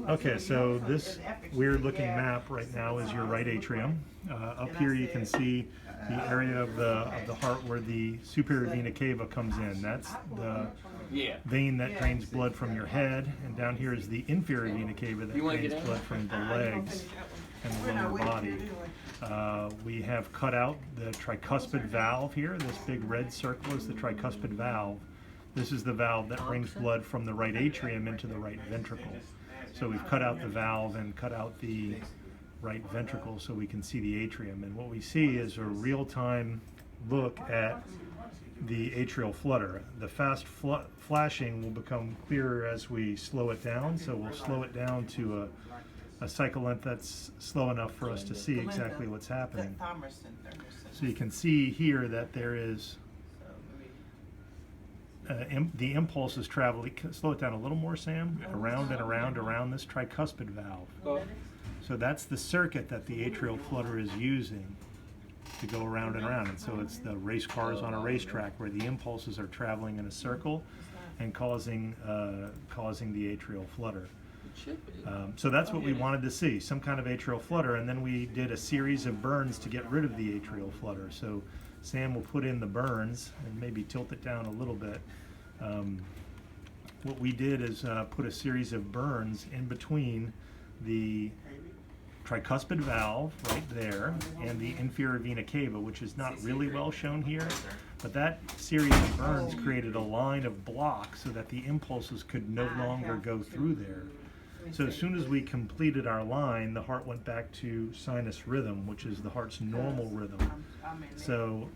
Okay, so this weird looking map right now is your right atrium. Up here you can see the area of the heart where the superior vena cava comes in. That's the vein that drains blood from your head, and down here is the inferior vena cava that drains blood from the legs and the lower body. We have cut out the tricuspid valve here. This big red circle is the tricuspid valve. This is the valve that brings blood from the right atrium into the right ventricle. So we've cut out the valve and cut out the right ventricle so we can see the atrium. And what we see is a real-time look at the atrial flutter. The fast flashing will become clearer as we slow it down. So we'll slow it down to a cycle length that's slow enough for us to see exactly what's happening. So you can see here that there is the impulse is traveling. Slow it down a little more, Sam. Around and around this tricuspid valve. So that's the circuit that the atrial flutter is using to go around and around. And so it's the race cars on a racetrack where the impulses are traveling in a circle and causing the atrial flutter. So that's what we wanted to see, some kind of atrial flutter, and then we did a series of burns to get rid of the atrial flutter. So Sam will put in the burns and maybe tilt it down a little bit. What we did is put a series of burns in between the tricuspid valve right there and the inferior vena cava, which is not really well shown here, but that series of burns created a line of block so that the impulses could no longer go through there. So as soon as we completed our line, the heart went back to sinus rhythm, which is the heart's normal rhythm. So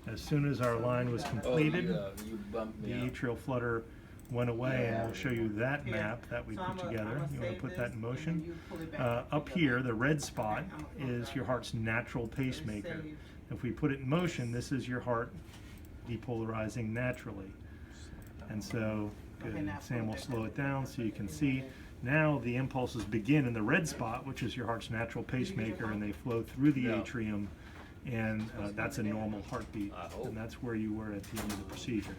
as soon as our line was completed, the atrial flutter went away, and we'll show you that map that we put together. You want to put that in motion? Up here, the red spot is your heart's natural pacemaker. If we put it in motion, this is your heart depolarizing naturally. And so, good. Sam will slow it down so you can see. Now the impulses begin in the red spot, which is your heart's natural pacemaker, and they flow through the atrium, and that's a normal heartbeat, and that's where you were at the end of the procedure.